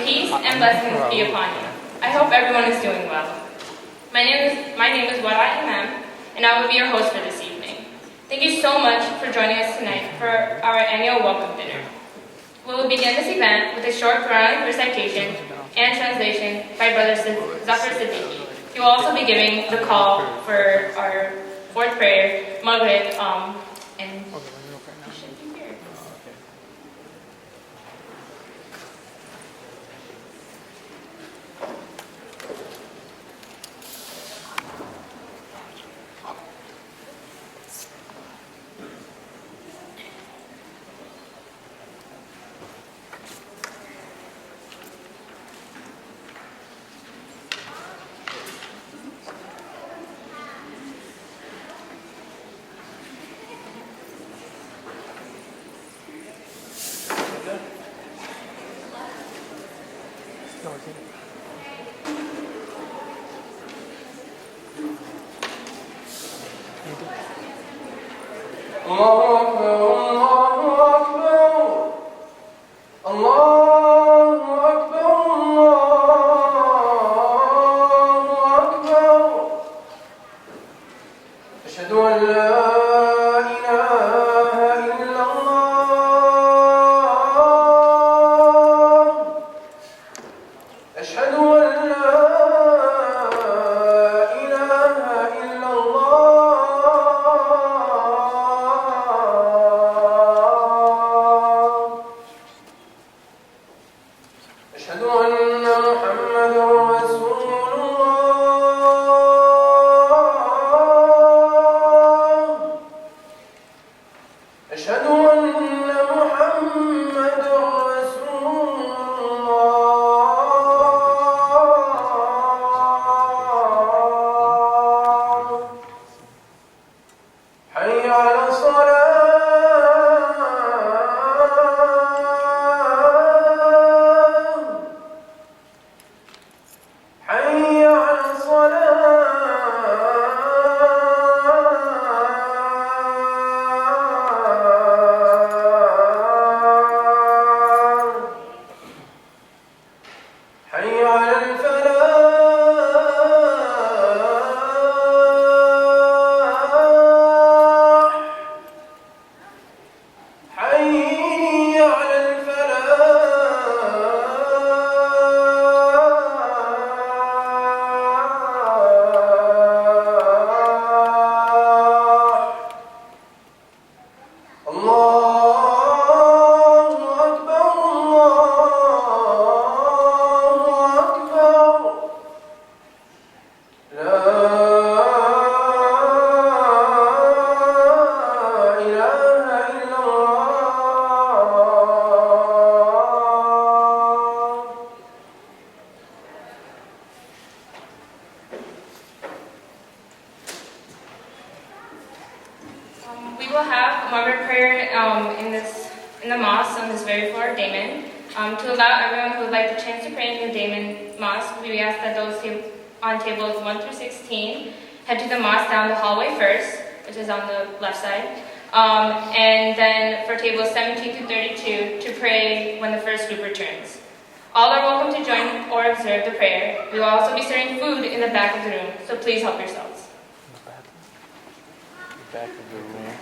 peace and blessings be upon you. I hope everyone is doing well. My name is Wada Imam, and I will be your host for this evening. Thank you so much for joining us tonight for our annual welcome dinner. We will begin this event with a short Quranic recitation and translation by Brother Zafar Siddiqui. He will also be giving the call for our fourth prayer, Maghrib, and you should be here. We will have a Maghrib prayer in the mosque on this very floor, Damon. To allow everyone who would like the chance to pray in the Damon Mosque, we ask that those on tables 1 through 16 head to the mosque down the hallway first, which is on the left side, and then for tables 17 to 32 to pray when the first group returns. All are welcome to join or observe the prayer. We will also be serving food in the back of the room, so please help yourselves. Back of the room.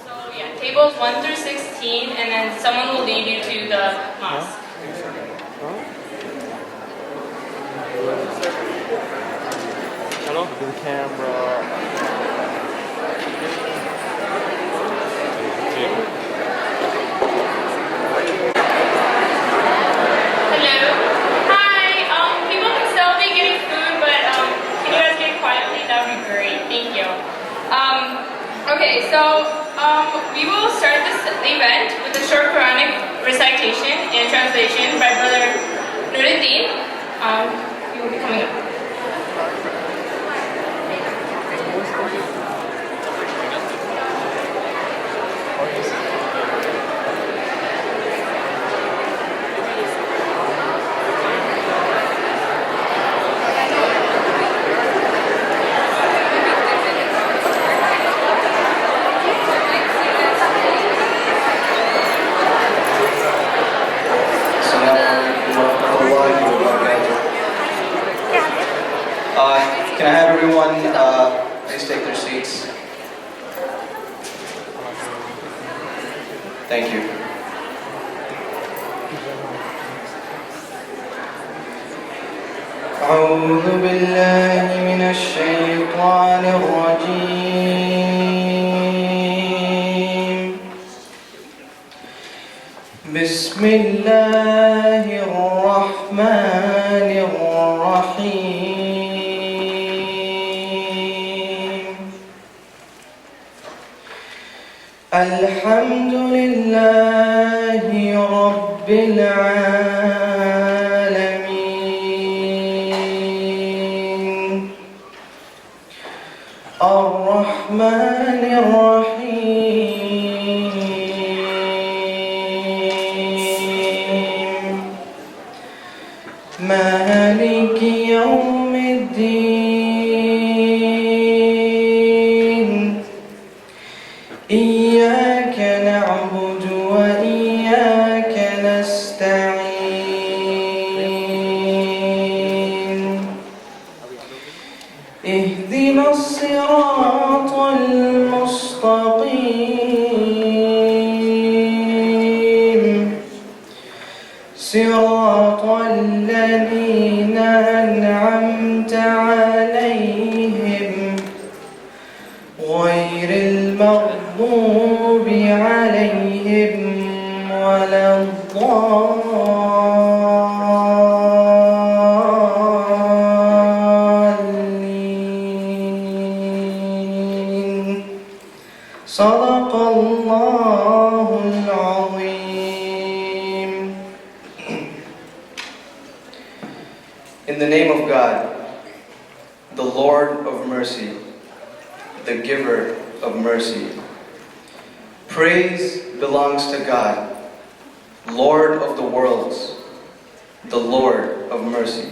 So yeah, tables 1 through 16, and then someone will lead you to the mosque. Hello? To the camera. Hello. Hi. People can still be getting food, but can you guys get quietly? That would be great. Thank you. Okay, so we will start this event with a short Quranic recitation and translation by Brother Nuruddin. He will be coming up. السلام Can I have everyone please take their seats? Thank you. أعوذ بالله من الشيطان الرجيم. بسم الله الرحمن الرحيم. الحمد لله رب العالمين الرحمن الرحيم مالك يوم الدين إياك نعبد وإياك نستعين اهدنا الصراط المستقيم صراط الذين أنعمت عليهم غير المغضوب عليهم ولا الضالين صدق الله العظيم. In the name of God, the Lord of mercy, the giver of mercy. Praise belongs to God, Lord of the worlds, the Lord of mercy,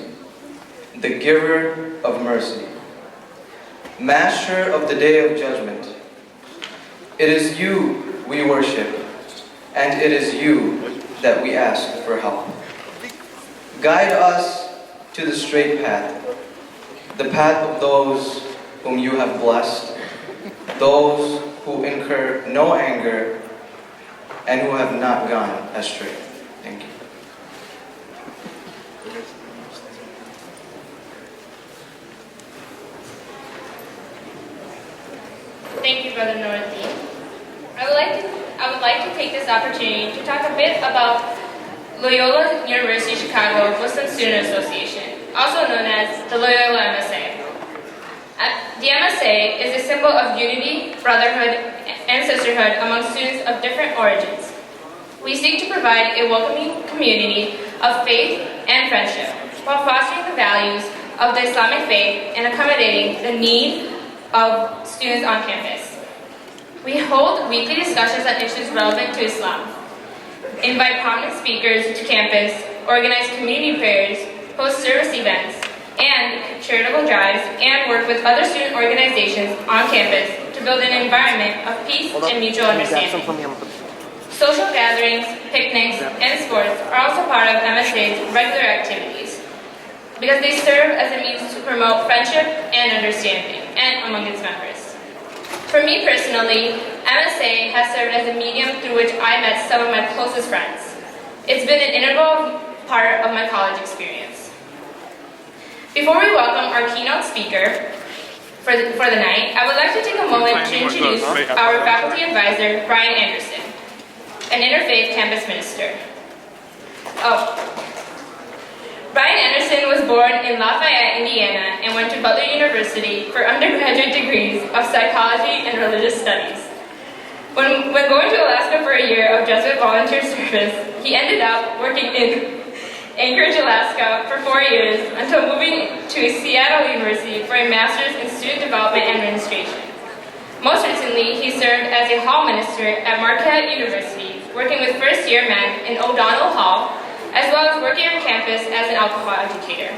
the giver of mercy, Master of the day of judgment. It is you we worship, and it is you that we ask for help. Guide us to the straight path, the path of those whom you have blessed, those who incur no anger and who have not gone astray. Thank you. Thank you, Brother Norothy. I would like to take this opportunity to talk a bit about Loyola University Chicago Muslim Student Association, also known as the Loyola MSA. The MSA is a symbol of unity, brotherhood, and sisterhood among students of different origins. We seek to provide a welcoming community of faith and friendship, while fostering the values of the Islamic faith and accommodating the need of students on campus. We hold weekly discussions on issues relevant to Islam, invite prominent speakers to campus, organize community prayers, host service events, and charitable drives, and work with other student organizations on campus to build an environment of peace and mutual understanding. Social gatherings, picnics, and sports are also part of MSA's regular activities because they serve as a means to promote friendship and understanding among its members. For me personally, MSA has served as a medium through which I met some of my closest friends. It's been an integral part of my college experience. Before we welcome our keynote speaker for the night, I would like to take a moment to introduce our faculty advisor, Brian Anderson, an interfaith campus minister. Brian Anderson was born in Lafayette, Indiana, and went to Butler University for undergraduate degrees of psychology and religious studies. When going to Alaska for a year of Jesuit volunteer service, he ended up working in Anchorage, Alaska for 4 years until moving to Seattle University for a master's in student development and administration. Most recently, he served as a hall minister at Marquette University, working with first-year men in O'Donnell Hall, as well as working on campus as an alcohol educator.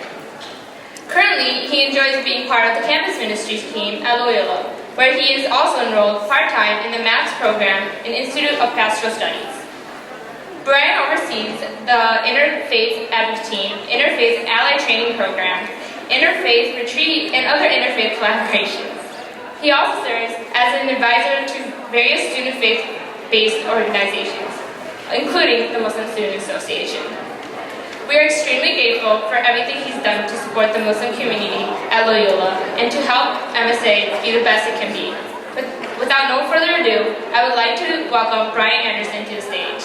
Currently, he enjoys being part of the campus ministries team at Loyola, where he is also enrolled part-time in the MAPS program in Institute of Pastoral Studies. Brian oversees the Interfaith Advocate Team, Interfaith Ally Training Program, interfaith retreat, and other interfaith collaborations. He also serves as an advisor to various student faith-based organizations, including the Muslim Student Association. We are extremely grateful for everything he's done to support the Muslim community at Loyola and to help MSA be the best it can be. Without no further ado, I would like to welcome Brian Anderson to the stage.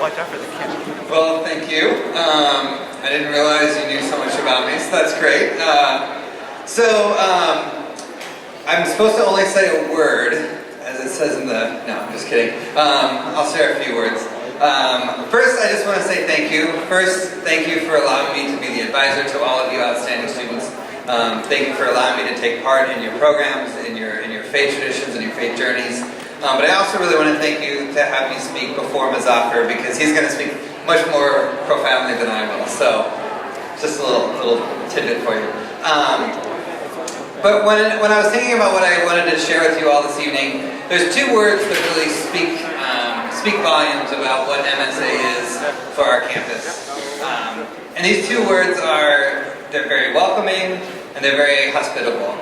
Watch out for the camera. Well, thank you. I didn't realize you knew so much about me, so that's great. I'm supposed to only say a word, as it says in the... No, I'm just kidding. I'll share a few words. First, I just want to say thank you. First, thank you for allowing me to be the advisor to all of you outstanding students. Thank you for allowing me to take part in your programs, in your faith traditions, and your faith journeys. But I also really want to thank you to have me speak before Mazafar, because he's going to speak much more profoundly than I will. So, just a little tidbit for you. But when I was thinking about what I wanted to share with you all this evening, there's two words that really speak volumes about what MSA is for our campus. And these two words they're very welcoming and they're very hospitable.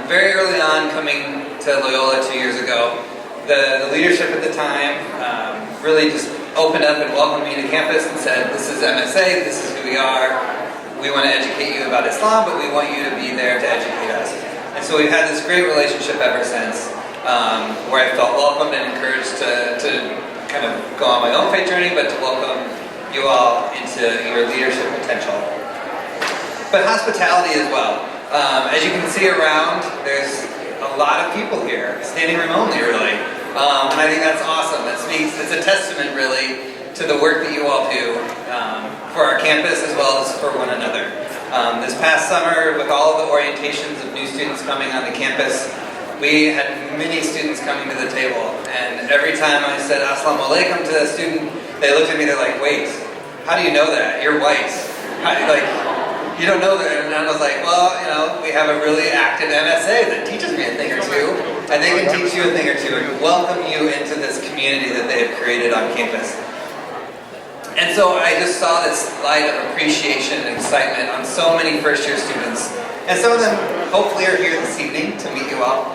Very early on, coming to Loyola 2 years ago, the leadership at the time really just opened up and welcomed me to campus and said, this is MSA, this is who we are, we want to educate you about Islam, but we want you to be there to educate us. And so we've had this great relationship ever since, where I felt welcomed and encouraged to kind of go on my own faith journey, but to welcome you all into your leadership potential. But hospitality as well. As you can see around, there's a lot of people here, standing room only, really. And I think that's awesome. It's a testament, really, to the work that you all do for our campus as well as for one another. This past summer, with all of the orientations of new students coming on the campus, we had many students coming to the table. And every time I said Assalamu alaikum to a student, they looked at me, they're like, wait, how do you know that? You're white. You don't know that. And I was like, well, we have a really active MSA that teaches me a thing or two, and they can teach you a thing or two and welcome you into this community that they have created on campus. And so I just saw this light of appreciation and excitement on so many first-year students. And some of them hopefully are here this evening to meet you all.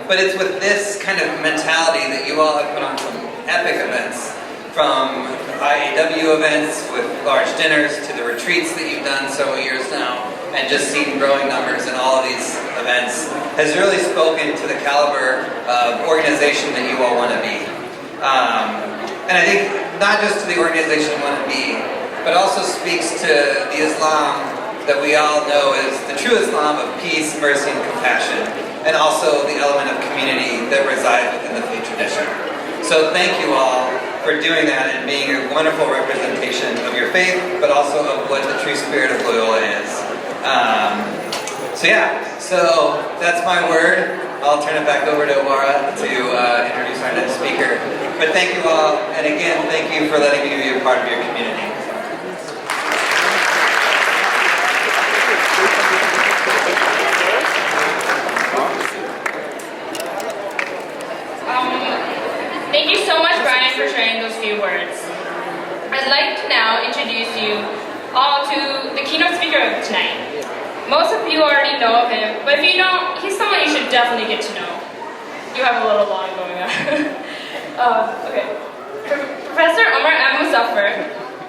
But it's with this kind of mentality that you all have put on some epic events, from IAW events with large dinners to the retreats that you've done several years now, and just seeing growing numbers in all of these events has really spoken to the caliber of organization that you all want to be. And I think not just to the organization you want to be, but also speaks to the Islam that we all know is the true Islam of peace, mercy, and compassion, and also the element of community that resides within the faith tradition. So thank you all for doing that and being a wonderful representation of your faith, but also of what the true spirit of Loyola is. So that's my word. I'll turn it back over to Awara to introduce our next speaker. But thank you all, and again, thank you for letting me be a part of your community. Thank you so much, Brian, for sharing those few words. I'd like to now introduce you all to the keynote speaker of tonight. Most of you already know of him, but if you don't, he's someone you should definitely get to know. You have a little line going on. Okay. Professor Omar M. Muzaffar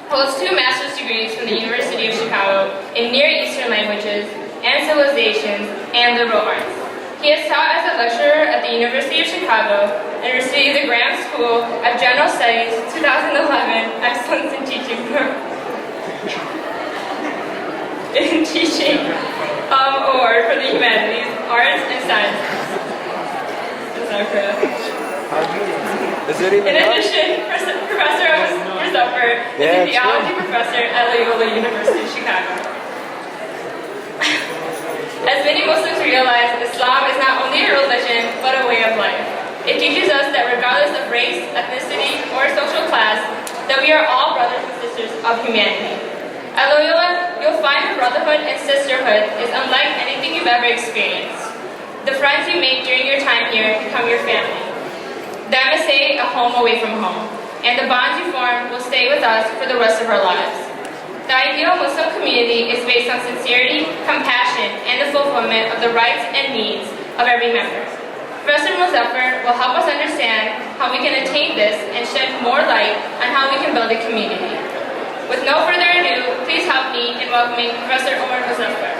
holds 2 master's degrees from the University of Chicago in Near Eastern Languages and Civilizations and Liberal Arts. He has taught as a lecturer at the University of Chicago and received the Graham School of General Studies 2011 Excellence in Teaching Award for the Humanities, Arts, and Sciences. Is that correct? In addition, Professor Muzaffar is a theology professor at Loyola University of Chicago. As many Muslims realize, Islam is not only a religion, but a way of life. It teaches us that regardless of race, ethnicity, or social class, that we are all brothers and sisters of humanity. At Loyola, you'll find the brotherhood and sisterhood is unlike anything you've ever experienced. The friends you make during your time here become your family. The MSA, a home away from home. And the bonds you form will stay with us for the rest of our lives. The ideal Muslim community is based on sincerity, compassion, and the fulfillment of the rights and needs of every member. Professor Muzaffar will help us understand how we can attain this and shed more light on how we can build a community. With no further ado, please help me in welcoming Professor Omar Muzaffar.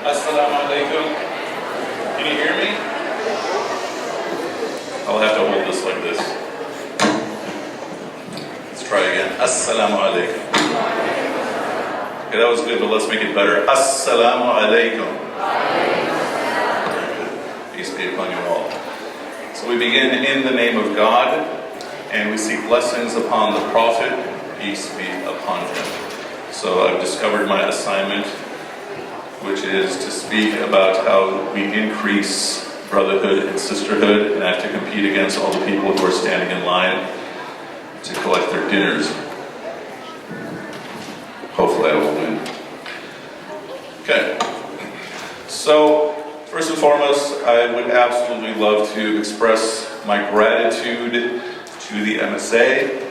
Assalamu alaikum. Can you hear me? I'll have to hold this like this. Let's try again. Assalamu alaikum. Okay, that was good, but let's make it better. Assalamu alaikum. Peace be upon you all. So we begin in the name of God, and we seek blessings upon the Prophet. Peace be upon him. So I've discovered my assignment, which is to speak about how we increase brotherhood and sisterhood, and I have to compete against all the people who are standing in line to collect their dinners. Hopefully I will win. Okay. So, first and foremost, I would absolutely love to express my gratitude to the MSA.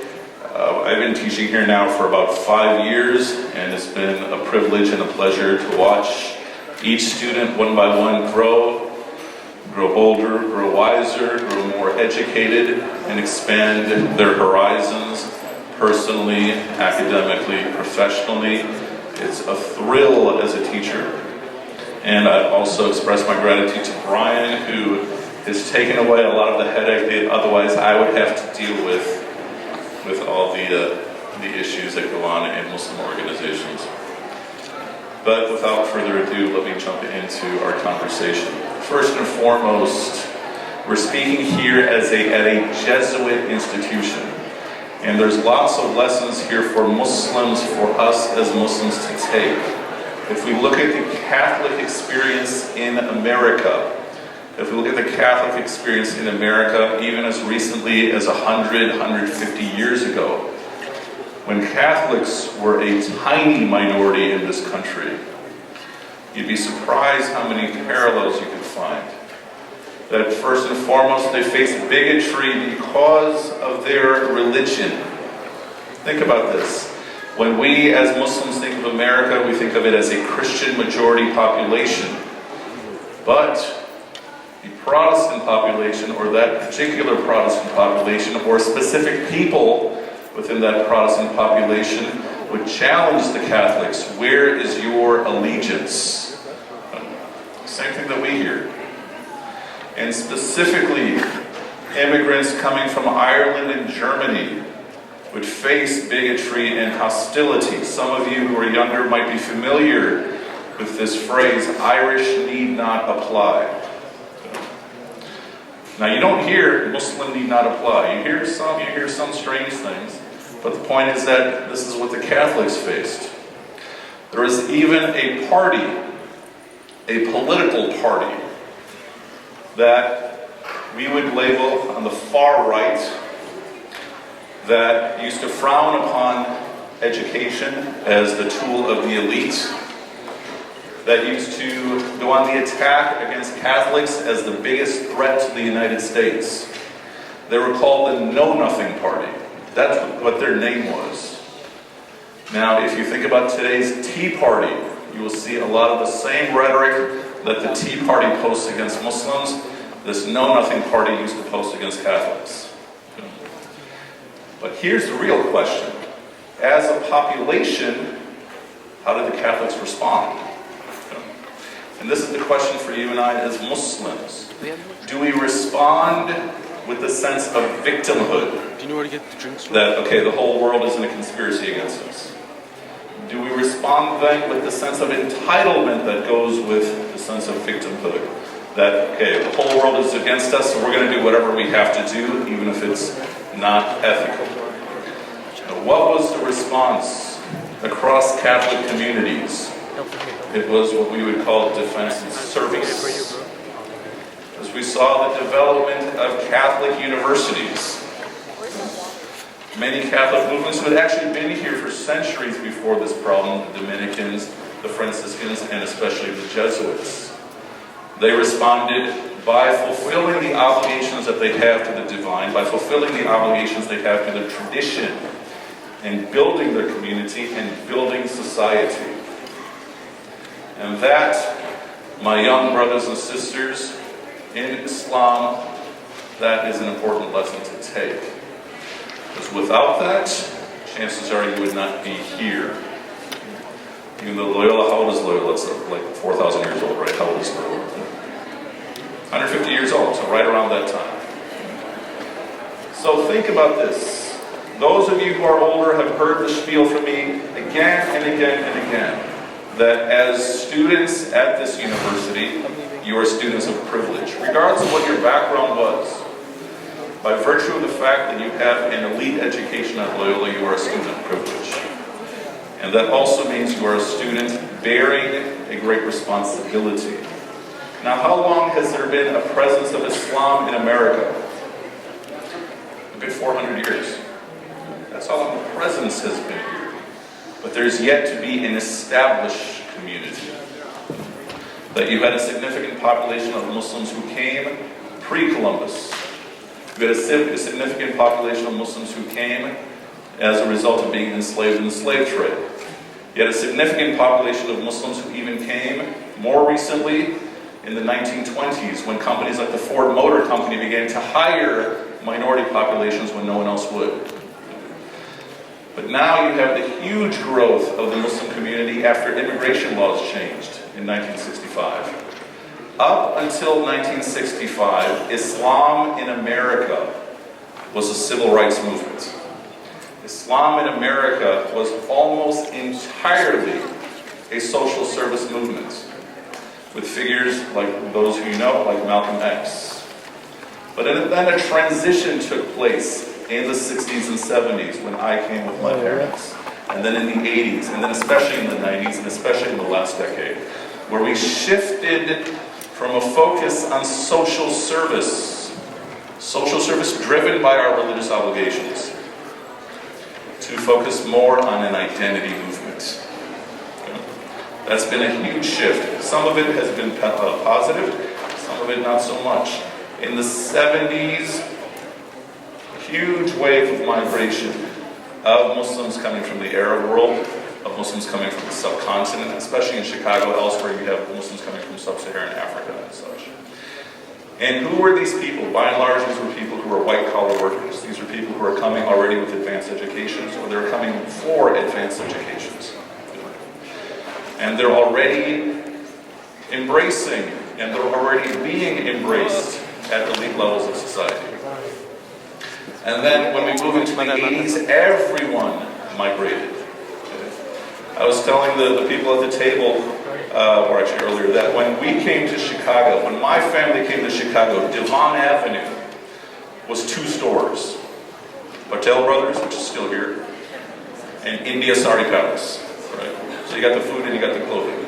I've been teaching here now for about 5 years, and it's been a privilege and a pleasure to watch each student one by one grow older, grow wiser, grow more educated, and expand their horizons personally, academically, professionally. It's a thrill as a teacher. And I also express my gratitude to Brian, who has taken away a lot of the headache that otherwise I would have to deal with all the issues that go on in Muslim organizations. But without further ado, let me jump into our conversation. First and foremost, we're speaking here at a Jesuit institution. And there's lots of lessons here for Muslims, for us as Muslims to take. If we look at the Catholic experience in America, if we look at the Catholic experience in America, even as recently as 100, 150 years ago, when Catholics were a tiny minority in this country, you'd be surprised how many parallels you could find. That first and foremost, they faced bigotry because of their religion. Think about this. When we as Muslims think of America, we think of it as a Christian majority population. But the Protestant population, or that particular Protestant population, or specific people within that Protestant population, would challenge the Catholics. Where is your allegiance? Same thing that we hear. And specifically, immigrants coming from Ireland and Germany would face bigotry and hostility. Some of you who are younger might be familiar with this phrase, Irish need not apply. Now you don't hear Muslim need not apply. You hear some strange things, but the point is that this is what the Catholics faced. There is even a party, a political party, that we would label on the far right, that used to frown upon education as the tool of the elite, that used to go on the attack against Catholics as the biggest threat to the United States. They were called the Know Nothing Party. That's what their name was. Now, if you think about today's Tea Party, you will see a lot of the same rhetoric that the Tea Party posts against Muslims, this Know Nothing Party used to post against Catholics. But here's the real question. As a population, how did the Catholics respond? And this is the question for you and I as Muslims. Do we respond with the sense of victimhood? Do you know where to get the drinks from? That, okay, the whole world is in a conspiracy against us. Do we respond then with the sense of entitlement that goes with the sense of victimhood? That, okay, the whole world is against us, so we're going to do whatever we have to do, even if it's not ethical. Now, what was the response across Catholic communities? It was what we would call defense and service. As we saw the development of Catholic universities, Many Catholic movements who had actually been here for centuries before this problem, the Dominicans, the Franciscans, and especially the Jesuits. They responded by fulfilling the obligations that they have to the divine, by fulfilling the obligations they have to their tradition, and building their community and building society. And that, my young brothers and sisters, in Islam, that is an important lesson to take. Because without that, chances are you would not be here. Even though Loyola, how old is Loyola? It's like 4,000 years old, right? How old is Loyola? 150 years old, so right around that time. So think about this. Those of you who are older have heard the spiel from me again and again and again, that as students at this university, you are students of privilege, regardless of what your background was. By virtue of the fact that you have an elite education at Loyola, you are a student of privilege. And that also means you are a student bearing a great responsibility. Now, how long has there been a presence of Islam in America? A good 400 years. That's how long the presence has been here. But there's yet to be an established community. That you had a significant population of Muslims who came pre-Columbus. You had a significant population of Muslims who came as a result of being enslaved in the slave trade. You had a significant population of Muslims who even came more recently in the 1920s when companies like the Ford Motor Company began to hire minority populations when no one else would. But now you have the huge growth of the Muslim community after immigration laws changed in 1965. Up until 1965, Islam in America was a civil rights movement. Islam in America was almost entirely a social service movement, with figures like those who you know, like Malcolm X. But then a transition took place in the 60s and 70s when I came with my parents, and then in the 80s, and then especially in the 90s, and especially in the last decade, where we shifted from a focus on social service driven by our religious obligations, to focus more on an identity movement. That's been a huge shift. Some of it has been positive, some of it not so much. In the 70s, huge wave of migration of Muslims coming from the Arab world, of Muslims coming from the subcontinent, especially in Chicago, elsewhere you have Muslims coming from sub-Saharan Africa and such. And who were these people? By and large, these were people who were white-collar workers. These were people who were coming already with advanced educations, or they were coming for advanced educations. And they're already embracing, and they're already being embraced at elite levels of society. And then when we move into the 80s, everyone migrated. I was telling the people at the table, or actually earlier, that when we came to Chicago, when my family came to Chicago, Devon Avenue was 2 stores. Patel Brothers, which is still here, and India Sari Palace. Right? So you got the food and you got the clothing.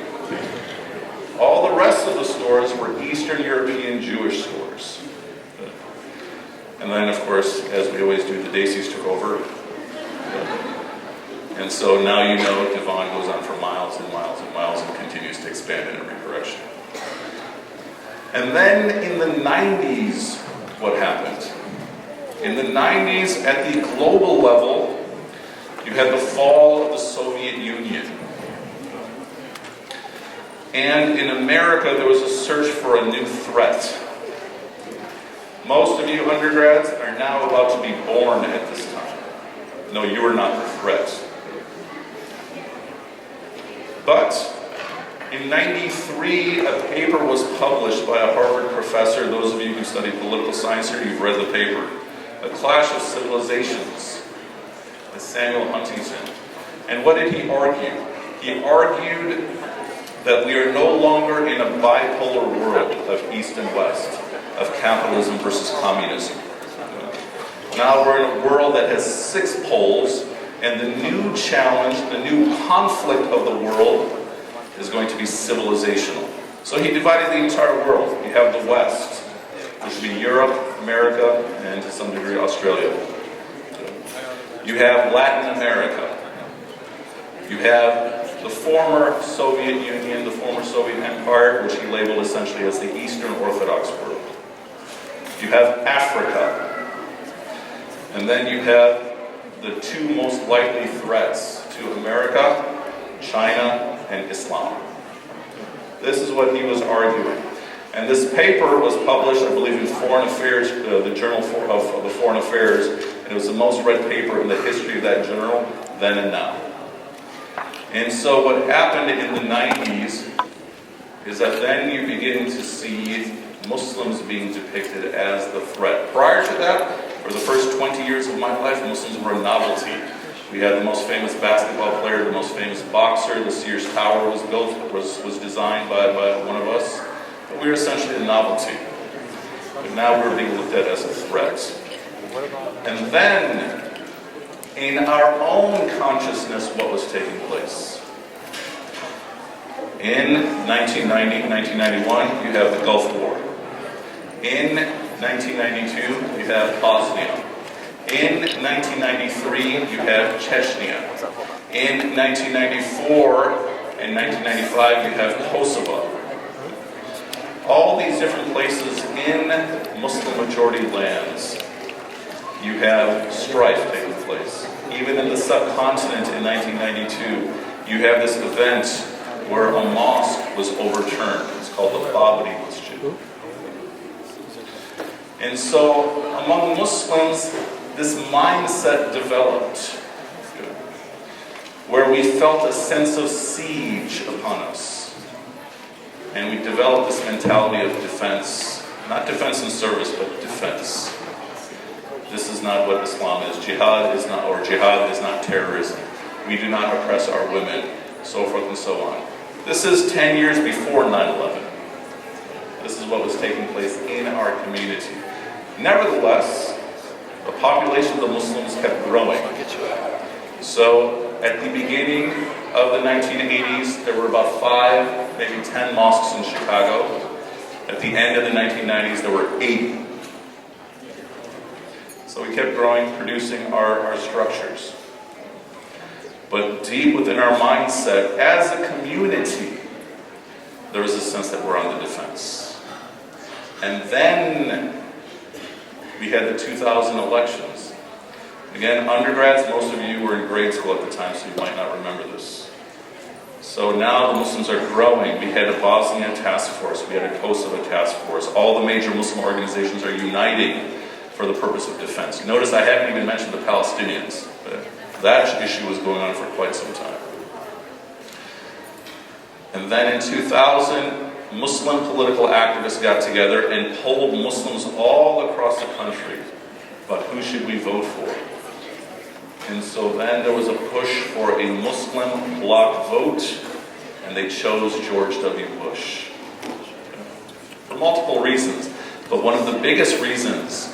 All the rest of the stores were Eastern European Jewish stores. And then, of course, as we always do, the Daisies took over. And so now you know Devon goes on for miles and miles and miles and continues to expand in every direction. And then in the 90s, what happened? In the 90s, at the global level, you had the fall of the Soviet Union. And in America, there was a search for a new threat. Most of you undergrads are now about to be born at this time. No, you are not the threat. But in '93, a paper was published by a Harvard professor. Those of you who study political science here, you've read the paper. A Clash of Civilizations by Samuel Huntington. And what did he argue? He argued that we are no longer in a bipolar world of East and West, of capitalism versus communism. Now we're in a world that has 6 poles, and the new challenge, the new conflict of the world is going to be civilizational. So he divided the entire world. You have the West, which would be Europe, America, and to some degree Australia. You have Latin America. You have the former Soviet Union, the former Soviet Empire, which he labeled essentially as the Eastern Orthodox world. You have Africa. And then you have the two most likely threats to America, China, and Islam. This is what he was arguing. And this paper was published, I believe, in Foreign Affairs, the Journal of the Foreign Affairs, and it was the most read paper in the history of that journal then and now. And so what happened in the 90s is that then you begin to see Muslims being depicted as the threat. Prior to that, for the first 20 years of my life, Muslims were a novelty. We had the most famous basketball player, the most famous boxer. The Sears Tower was built, was designed by one of us. But we were essentially a novelty. But now we're being looked at as a threat. And then, in our own consciousness, what was taking place? In 1990, 1991, you have the Gulf War. In 1992, you have Bosnia. In 1993, you have Chechnya. In 1994 and 1995, you have Kosovo. All these different places in Muslim-majority lands, you have strife taking place. Even in the subcontinent in 1992, you have this event where a mosque was overturned. It's called the Babri Masjid. And so, among Muslims, this mindset developed where we felt a sense of siege upon us. And we developed this mentality of defense. Not defense and service, but defense. This is not what Islam is. Jihad is not terrorism. We do not oppress our women, so forth and so on. This is 10 years before 9/11. This is what was taking place in our community. Nevertheless, the population of the Muslims kept growing. So, at the beginning of the 1980s, there were about 5, maybe 10 mosques in Chicago. At the end of the 1990s, there were 80. So we kept growing, producing our structures. But deep within our mindset, as a community, there was a sense that we're on the defense. And then we had the 2000 elections. Again, undergrads, most of you were in grade school at the time, so you might not remember this. So now the Muslims are growing. We had a Bosnia task force. We had a Kosovo task force. All the major Muslim organizations are uniting for the purpose of defense. Notice I haven't even mentioned the Palestinians. But that issue was going on for quite some time. And then in 2000, Muslim political activists got together and polled Muslims all across the country about who should we vote for. And so then there was a push for a Muslim bloc vote, and they chose George W. Bush. For multiple reasons, but one of the biggest reasons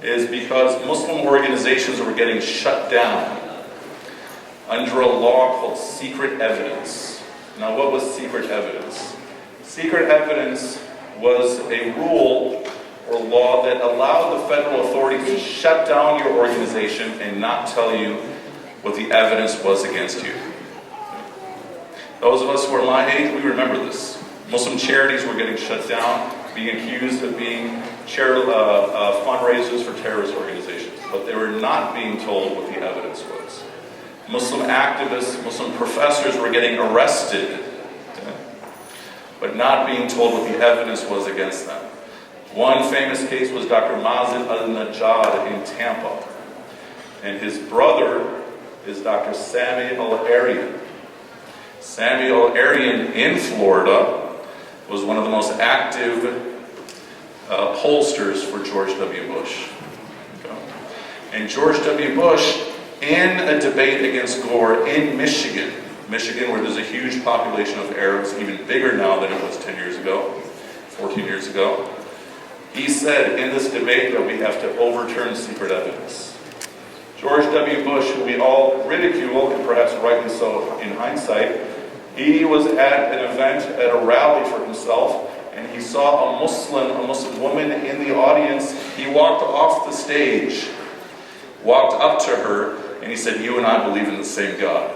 is because Muslim organizations were getting shut down under a law called secret evidence. Now, what was secret evidence? Secret evidence was a rule or law that allowed the federal authorities to shut down your organization and not tell you what the evidence was against you. Those of us who are my age, we remember this. Muslim charities were getting shut down, being accused of being fundraisers for terrorist organizations, but they were not being told what the evidence was. Muslim activists, Muslim professors were getting arrested, but not being told what the evidence was against them. One famous case was Dr. Mazin al-Najjad in Tampa, and his brother is Dr. Sami al-Arian. Sami al-Arian in Florida was one of the most active pollsters for George W. Bush. And George W. Bush, in a debate against Gore in Michigan, where there's a huge population of Arabs, even bigger now than it was 10 years ago, 14 years ago, he said in this debate that we have to overturn secret evidence. George W. Bush, who we all ridicule, and perhaps rightly so in hindsight, he was at an event, at a rally for himself, and he saw a Muslim woman in the audience. He walked off the stage, walked up to her and he said, "You and I believe in the same God."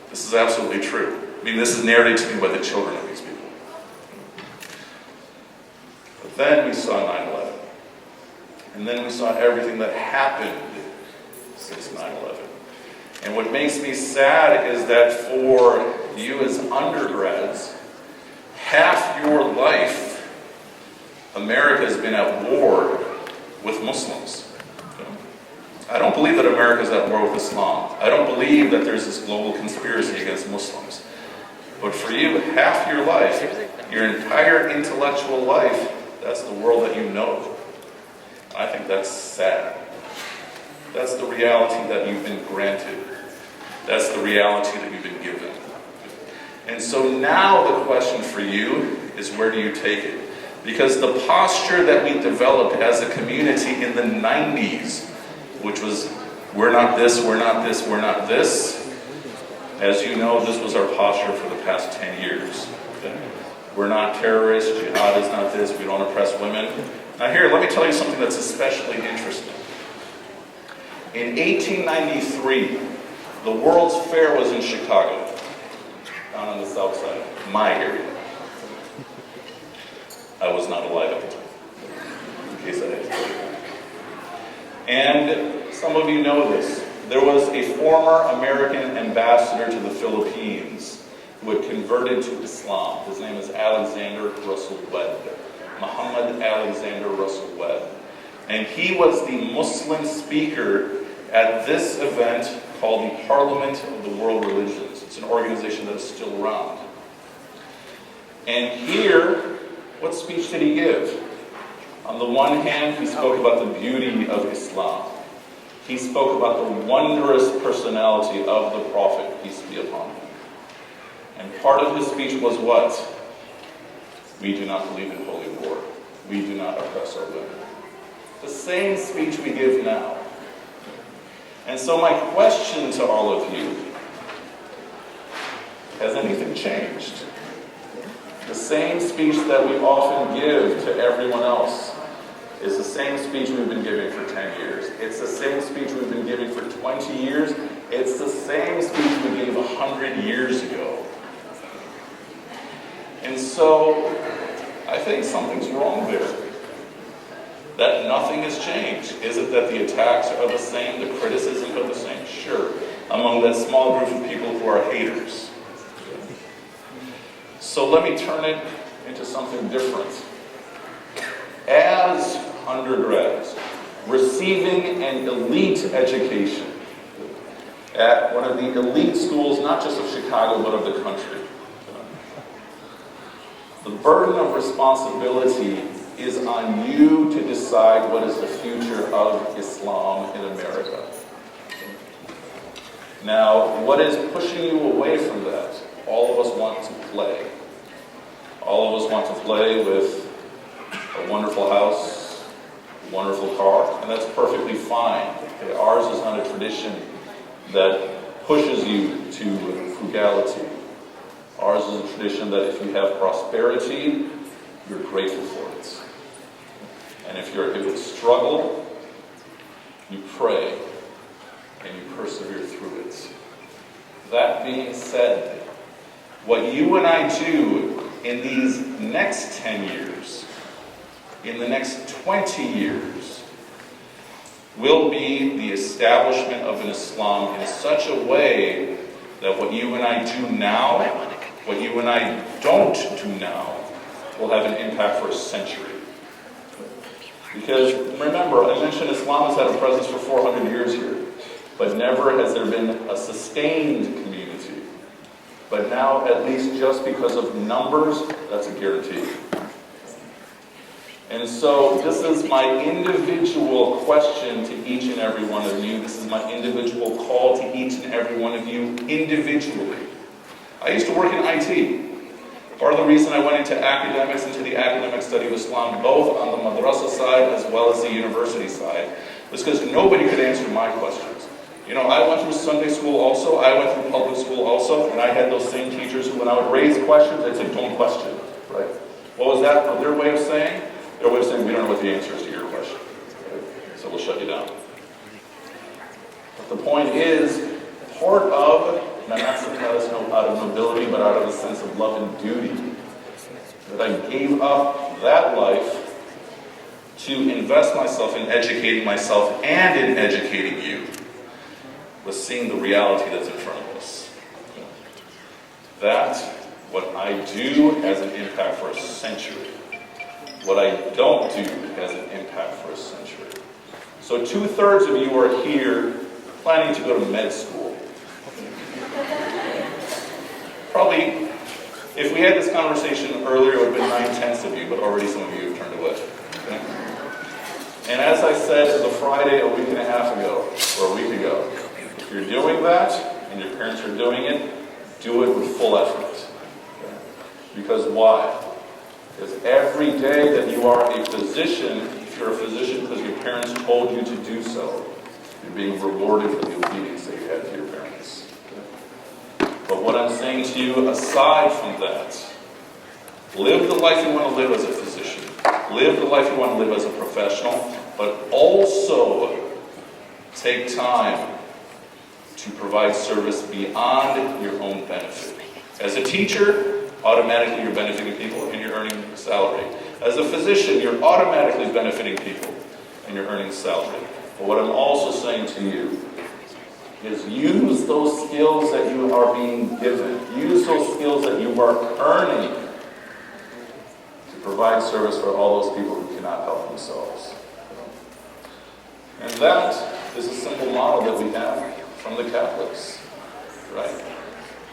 This is absolutely true. I mean, this is narrated to me by the children of these people. But then we saw 9/11. And then we saw everything that happened since 9/11. And what makes me sad is that for you as undergrads, half your life, America has been at war with Muslims. I don't believe that America is at war with Islam. I don't believe that there's this global conspiracy against Muslims. But for you, half your life, your entire intellectual life, that's the world that you know. I think that's sad. That's the reality that you've been granted. That's the reality that you've been given. And so now the question for you is, where do you take it? Because the posture that we developed as a community in the 90s, which was, we're not this, we're not this, we're not this. As you know, this was our posture for the past 10 years. We're not terrorists, jihad is not this, we don't oppress women. Now here, let me tell you something that's especially interesting. In 1893, the World's Fair was in Chicago, down on the south side, my area. I was not alive at the time, in case I had to tell you that. And some of you know this. There was a former American ambassador to the Philippines who had converted to Islam. His name is Alexander Russell Webb. Muhammad Alexander Russell Webb. And he was the Muslim speaker at this event called the Parliament of the World Religions. It's an organization that is still around. And here, what speech did he give? On the one hand, he spoke about the beauty of Islam. He spoke about the wondrous personality of the Prophet, peace be upon him. And part of his speech was what? We do not believe in holy war. We do not oppress our women. The same speech we give now. And so my question to all of you, has anything changed? The same speech that we often give to everyone else is the same speech we've been giving for 10 years. It's the same speech we've been giving for 20 years. It's the same speech we gave 100 years ago. And so, I think something's wrong there. That nothing has changed. Is it that the attacks are the same, the criticisms are the same? Sure. Among that small group of people who are haters. So let me turn it into something different. As undergrads, receiving an elite education at one of the elite schools, not just of Chicago, but of the country, the burden of responsibility is on you to decide what is the future of Islam in America. Now, what is pushing you away from that? All of us want to play. All of us want to play with a wonderful house, a wonderful car, and that's perfectly fine. Okay, ours is not a tradition that pushes you to frugality. Ours is a tradition that if you have prosperity, you're grateful for it. And if it's struggle, you pray and you persevere through it. That being said, what you and I do in these next 10 years, in the next 20 years, will be the establishment of an Islam in such a way that what you and I do now, what you and I don't do now, will have an impact for a century. Because remember, I mentioned Islam has had a presence for 400 years here, but never has there been a sustained community. But now, at least just because of numbers, that's a guarantee. And so this is my individual question to each and every one of you. This is my individual call to each and every one of you individually. I used to work in IT. Part of the reason I went into academics, into the academic study of Islam, both on the madrasa side as well as the university side, was because nobody could answer my questions. You know, I went through Sunday school also, I went through public school also, and I had those same teachers who, when I would raise questions, they'd say, don't question, right? What was that? Their way of saying? Their way of saying, we don't know what the answer is to your question. Okay? So we'll shut you down. The point is, part of, and I'm not saying that out of nobility, but out of a sense of love and duty, that I gave up that life to invest myself in educating myself and in educating you, was seeing the reality that's in front of us. That, what I do has an impact for a century. What I don't do has an impact for a century. So 2/3 of you are here planning to go to med school. Probably, if we had this conversation earlier, it would have been 9/10 of you, but already some of you have turned away. Okay? And as I said, it was a Friday a week and a half ago, or a week ago. If you're doing that, and your parents are doing it, do it with full effort. Okay? Because why? Because every day that you are a physician, if you're a physician because your parents told you to do so, you're being rewarded for the obedience that you had to your parents. Okay? But what I'm saying to you, aside from that, live the life you want to live as a physician. Live the life you want to live as a professional, but also take time to provide service beyond your own benefit. As a teacher, automatically you're benefiting people and you're earning salary. As a physician, you're automatically benefiting people and you're earning salary. But what I'm also saying to you is use those skills that you are being given. Use those skills that you are earning to provide service for all those people who cannot help themselves. And that is a simple model that we have from the Catholics, right?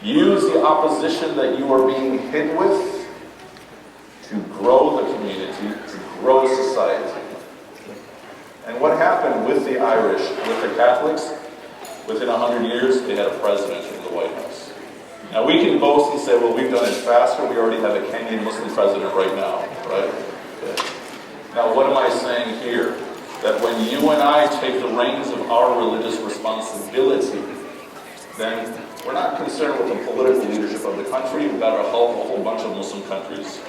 Use the opposition that you are being hit with to grow the community, to grow society. And what happened with the Irish, with the Catholics? Within 100 years, they had a president in the White House. Now we can boast and say, well, we've done it faster. We already have a Kenyan Muslim president right now, right? Okay. Now what am I saying here? That when you and I take the reins of our religious responsibility, then we're not concerned with the political leadership of the country. We've got to help a whole bunch of Muslim countries.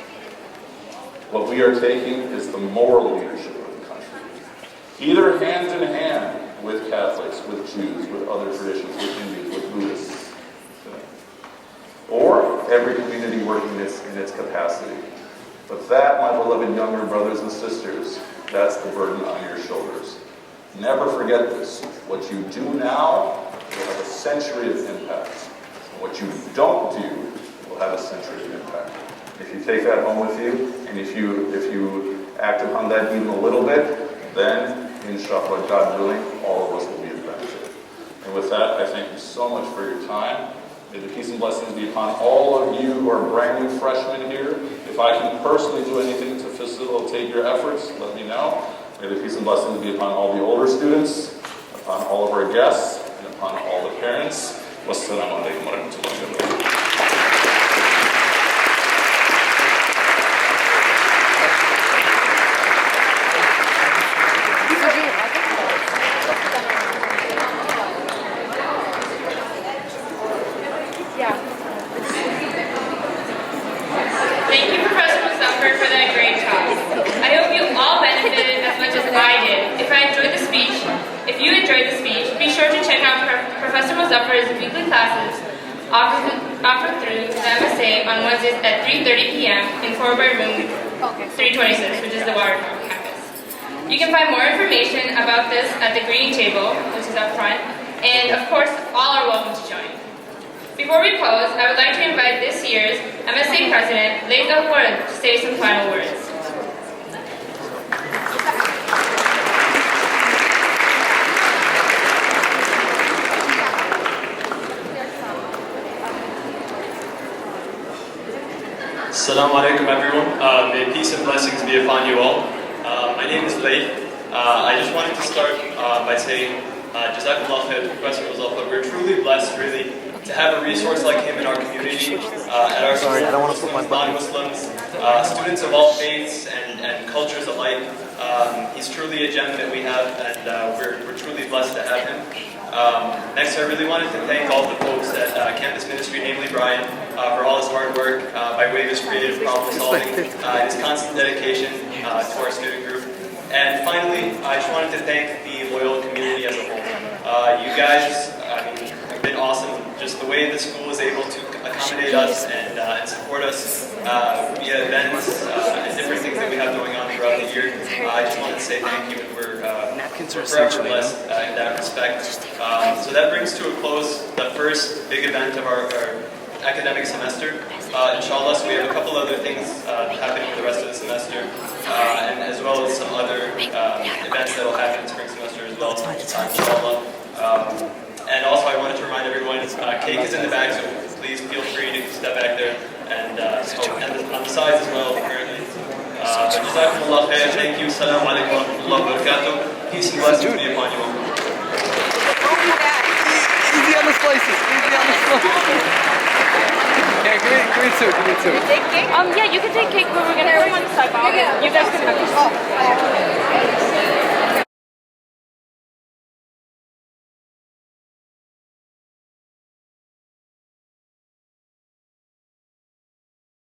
What we are taking is the moral leadership of the country. Either hand in hand with Catholics, with Jews, with other traditions, with Hindus, with Buddhists. Or every community working in its capacity. But that, my beloved younger brothers and sisters, that's the burden on your shoulders. Never forget this. What you do now will have a century of impact. And what you don't do will have a century of impact. If you take that home with you, and if you act upon that even a little bit, then, inshallah, God willing, all of us will be of benefit. And with that, I thank you so much for your time. May the peace and blessings be upon all of you who are brand new freshmen here. If I can personally do anything to facilitate your efforts, let me know. May the peace and blessings be upon all the older students, upon all of our guests, and upon all the parents. Wassalamu alaikum wa rahmatullahi wa barakatuh. Thank you, Professor Muzaffer, for that great talk. I hope you all benefited as much as I did. If you enjoyed the speech, be sure to check out Professor Muzaffer's weekly classes offered through the MSA on Wednesdays at 3:30 p.m. in forward room 326, which is the Watertown campus. You can find more information about this at the greeting table, which is up front, and of course, all are welcome to join. Before we close, I would like to invite this year's MSA President, Leila Ward, to say some final words. Assalamu alaikum everyone. May peace and blessings be upon you all. My name is Leif. I just wanted to start by saying Jazakallah khair, Professor Muzaffer. We're truly blessed, really, to have a resource like him in our community, at our school, Muslims, non-Muslims, students of all faiths and cultures alike. He's truly a gem that we have, and we're truly blessed to have him. Next, I really wanted to thank all the folks at Campus Ministry, namely Brian, for all his hard work by way of his creative problem solving, his constant dedication to our student group. And finally, I just wanted to thank the Loyola community as a whole. You guys, I mean, have been awesome. Just the way the school is able to accommodate us and support us via events and different things that we have going on throughout the year. I just wanted to say thank you, and we're forever blessed in that respect. So that brings to a close the first big event of our academic semester. Inshallah, so we have a couple other things happening for the rest of the semester, and as well as some other events that will happen in spring semester as well, inshallah. And also I wanted to remind everyone, cake is in the bag, so please feel free to step back there, and on the sides as well, apparently. But Jazakumullah khair, thank you, Assalamu alaikum wa rahmatullahi wa barakatuh. Peace and blessings be upon you all. Easy on the slices. Easy on the slices. Yeah, give me two. Yeah, you can take cake, but we're gonna put one side. You guys can have this.